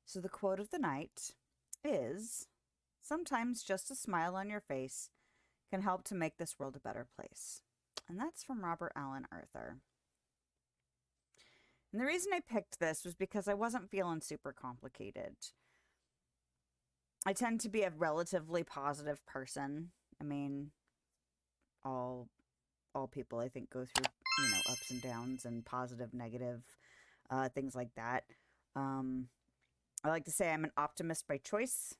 So the quote of the night is, sometimes just a smile on your face can help to make this world a better place. And that's from Robert Allen Arthur. And the reason I picked this was because I wasn't feeling super complicated. I tend to be a relatively positive person. I mean, all all people I think go through, ups and downs and positive, negative, things like that. Um, I like to say I'm an optimist by choice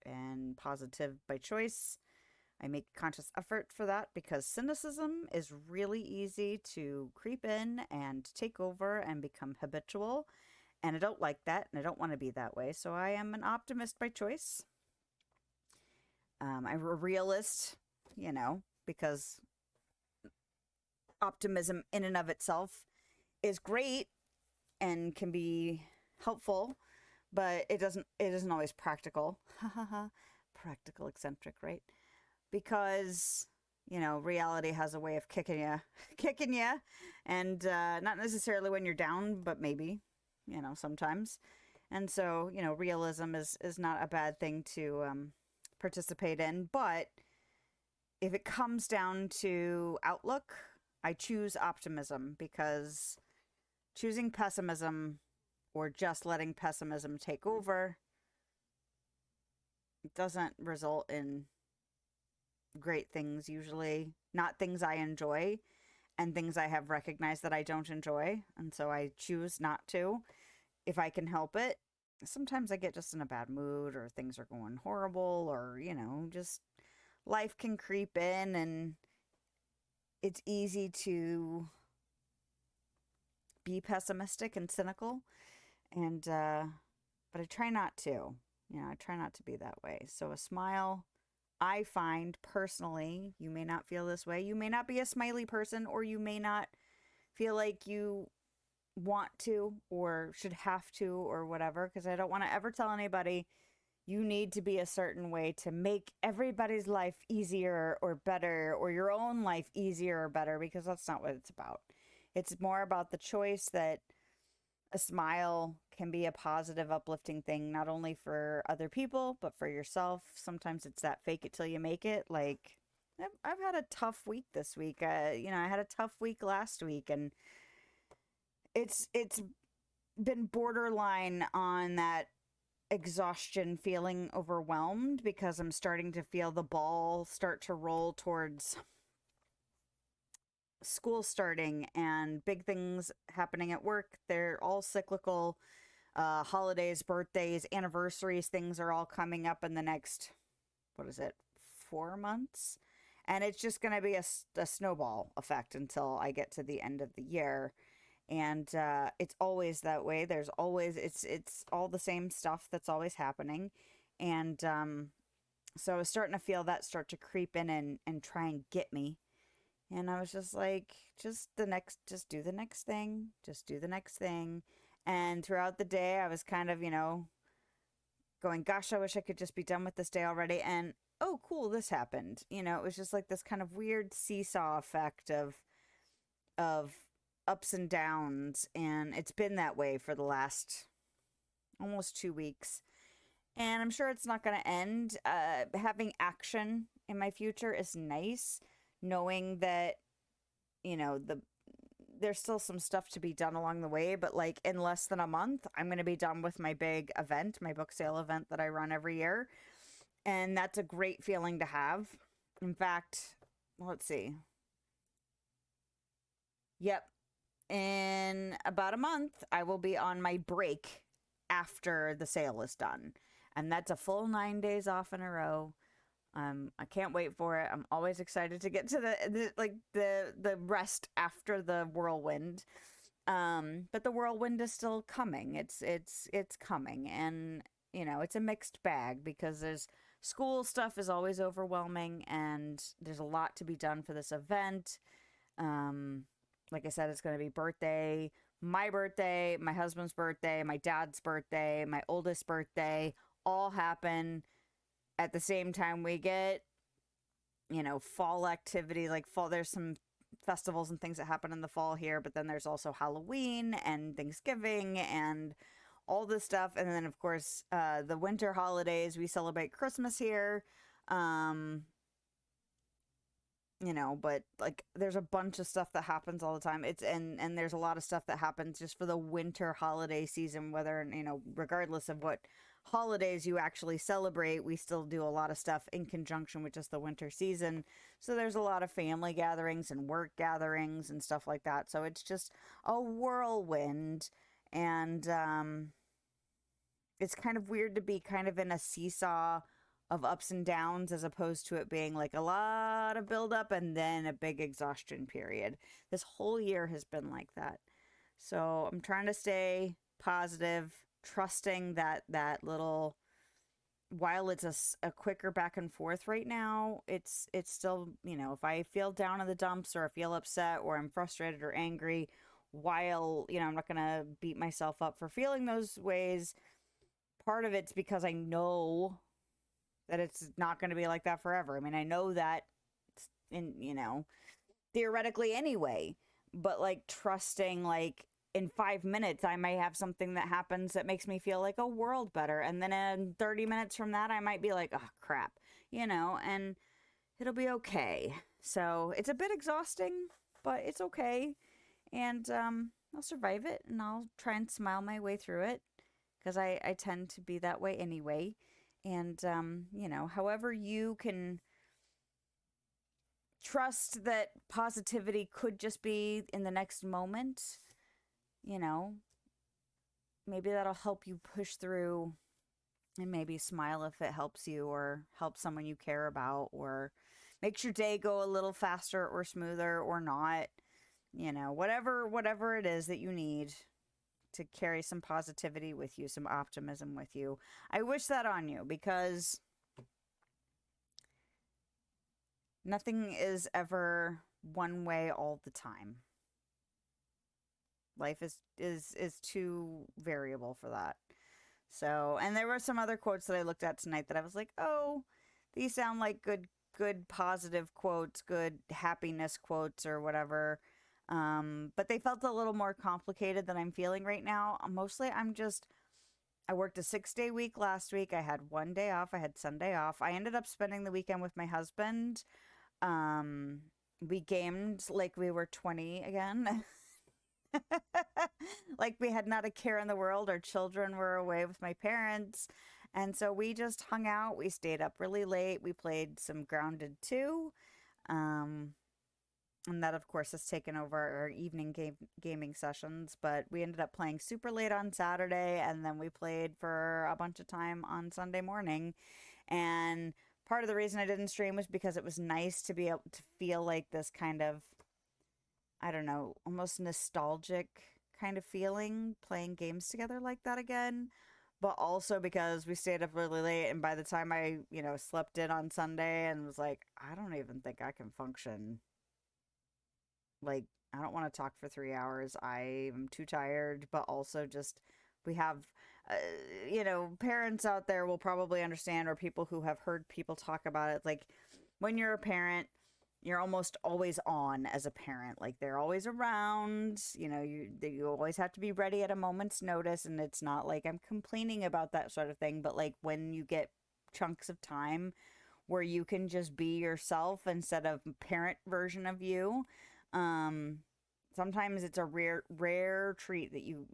and positive by choice. I make conscious effort for that because cynicism is really easy to creep in and take over and become habitual. And I don't like that, and I don't want to be that way. So I am an optimist by choice. I'm a realist, because optimism in and of itself is great and can be helpful, but it isn't always practical. Practical eccentric, right? Because reality has a way of kicking you kicking you, and not necessarily when you're down, but maybe sometimes. And so realism is not a bad thing to participate in, but if it comes down to outlook, I choose optimism, because choosing pessimism or just letting pessimism take over doesn't result in great things, usually not things I enjoy, and things I have recognized that I don't enjoy, and so I choose not to if I can help it. Sometimes I get just in a bad mood, or things are going horrible, or just life can creep in, and it's easy to be pessimistic and cynical, and but I try not to. I try not to be that way. So a smile, I find personally, you may not feel this way. You may not be a smiley person, or you may not feel like you want to or should have to or whatever, because I don't want to ever tell anybody you need to be a certain way to make everybody's life easier or better, or your own life easier or better, because that's not what it's about. It's more about the choice that a smile can be a positive, uplifting thing, not only for other people, but for yourself. Sometimes it's that fake it till you make it. Like, I've had a tough week this week. I had a tough week last week, and it's been borderline on that exhaustion, feeling overwhelmed, because I'm starting to feel the ball start to roll towards school starting and big things happening at work. They're all cyclical. Holidays, birthdays, anniversaries, things are all coming up in the next, what is it, 4 months? And it's just going to be a snowball effect until I get to the end of the year. And it's always that way. There's always, it's all the same stuff that's always happening. And so I was starting to feel that start to creep in and try and get me. And I was just like, just do the next thing. Just do the next thing. And throughout the day, I was kind of, going, gosh, I wish I could just be done with this day already. And, oh, cool, this happened. It was just like this kind of weird seesaw effect of ups and downs. And it's been that way for the last almost 2 weeks. And I'm sure it's not going to end. Having action in my future is nice, knowing that, there's still some stuff to be done along the way, but like in less than a month, I'm going to be done with my big event, my book sale event that I run every year. And that's a great feeling to have. In fact, let's see. Yep. In about a month, I will be on my break after the sale is done. And that's a full 9 days off in a row. I can't wait for it. I'm always excited to get to the rest after the whirlwind. But the whirlwind is still coming. It's coming, and it's a mixed bag, because there's school stuff is always overwhelming, and there's a lot to be done for this event. Like I said, it's going to be my birthday, my husband's birthday, my dad's birthday, my oldest birthday, all happen at the same time. We get, fall activity, like fall, there's some festivals and things that happen in the fall here, but then there's also Halloween and Thanksgiving and all this stuff. And then, of course, the winter holidays, we celebrate Christmas here. Um, but like there's a bunch of stuff that happens all the time. And there's a lot of stuff that happens just for the winter holiday season, whether, regardless of what holidays you actually celebrate, we still do a lot of stuff in conjunction with just the winter season. So there's a lot of family gatherings and work gatherings and stuff like that. So it's just a whirlwind. And it's kind of weird to be kind of in a seesaw of ups and downs as opposed to it being like a lot of buildup and then a big exhaustion period. This whole year has been like that. So I'm trying to stay positive, trusting that little, while it's a quicker back and forth right now, it's still, if I feel down in the dumps or I feel upset or I'm frustrated or angry, while, I'm not going to beat myself up for feeling those ways. Part of it's because I know that it's not going to be like that forever. I mean, I know that theoretically anyway, but like trusting, like in 5 minutes, I might have something that happens that makes me feel like a world better. And then in 30 minutes from that, I might be like, oh, crap, and it'll be okay. So it's a bit exhausting, but it's okay. And I'll survive it and I'll try and smile my way through it because I tend to be that way anyway. And, however you can trust that positivity could just be in the next moment, you know, maybe that'll help you push through and maybe smile if it helps you or helps someone you care about or makes your day go a little faster or smoother or not, whatever it is that you need to carry some positivity with you, some optimism with you. I wish that on you because nothing is ever one way all the time. Life is too variable for that. So, and there were some other quotes that I looked at tonight that I was like, "Oh, these sound like good positive quotes, good happiness quotes or whatever." But they felt a little more complicated than I'm feeling right now. Mostly I worked a 6-day week last week. I had one day off. I had Sunday off. I ended up spending the weekend with my husband. Um, we gamed like we were 20 again. Like we had not a care in the world. Our children were away with my parents. And so we just hung out. We stayed up really late. We played some Grounded 2. Um, and that, of course, has taken over our evening gaming sessions. But we ended up playing super late on Saturday. And then we played for a bunch of time on Sunday morning. And part of the reason I didn't stream was because it was nice to be able to feel like this kind of, I don't know, almost nostalgic kind of feeling playing games together like that again. But also because we stayed up really late, and by the time I, slept in on Sunday and was like, I don't even think I can function. Like, I don't want to talk for 3 hours. I am too tired, but also just, we have, parents out there will probably understand, or people who have heard people talk about it. Like, when you're a parent, you're almost always on as a parent. Like they're always around, you always have to be ready at a moment's notice. And it's not like I'm complaining about that sort of thing, but like when you get chunks of time where you can just be yourself instead of parent version of you, sometimes it's a rare treat that you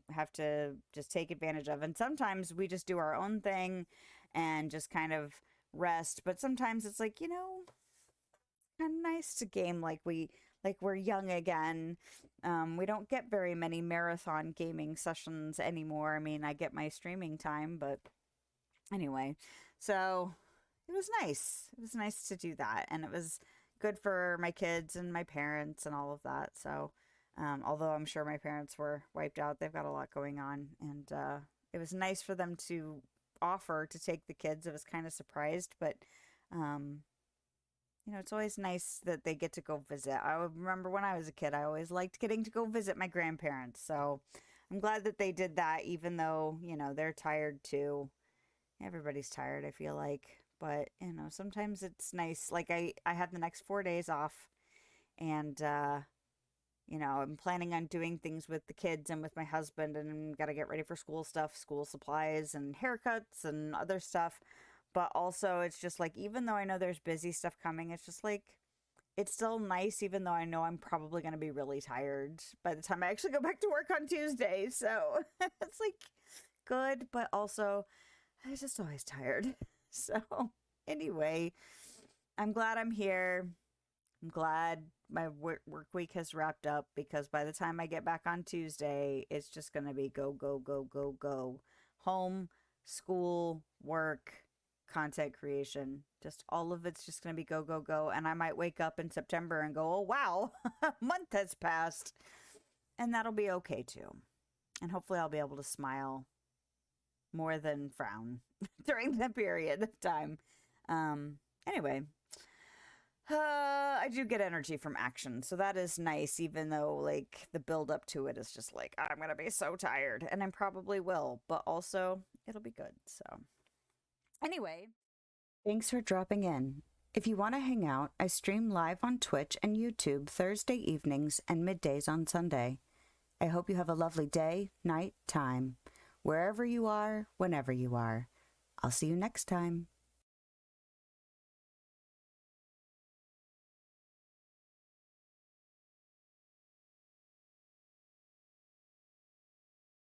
have to just take advantage of. And sometimes we just do our own thing and just kind of rest. But sometimes it's like, kind of nice to game like we're young again. We don't get very many marathon gaming sessions anymore. I mean, I get my streaming time, but anyway, so it was nice. It was nice to do that, and it was good for my kids and my parents and all of that. So, although I'm sure my parents were wiped out, they've got a lot going on, and it was nice for them to offer to take the kids. I was kind of surprised, but it's always nice that they get to go visit. I remember when I was a kid, I always liked getting to go visit my grandparents. So I'm glad that they did that, even though, they're tired too. Everybody's tired, I feel like. But, sometimes it's nice. Like I have the next 4 days off and, I'm planning on doing things with the kids and with my husband, and got to get ready for school stuff, school supplies, and haircuts and other stuff. But also, it's just like, even though I know there's busy stuff coming, it's just like, it's still nice, even though I know I'm probably going to be really tired by the time I actually go back to work on Tuesday. So it's like good, but also I'm just always tired. So anyway, I'm glad I'm here. I'm glad my work week has wrapped up, because by the time I get back on Tuesday, it's just going to be go, go, go, go, go. Home, school, work, content creation. Just all of it's just going to be go, go, go. And I might wake up in September and go, oh, wow, a month has passed. And that'll be okay too. And hopefully I'll be able to smile more than frown during that period of time. Anyway, I do get energy from action, so that is nice, even though, like, the build up to it is just like, I'm gonna be so tired, and I probably will, but also it'll be good. So anyway, thanks for dropping in. If you want to hang out, I stream live on Twitch and YouTube Thursday evenings and middays on Sunday. I hope you have a lovely day, night, time, wherever you are, whenever you are. I'll see you next time.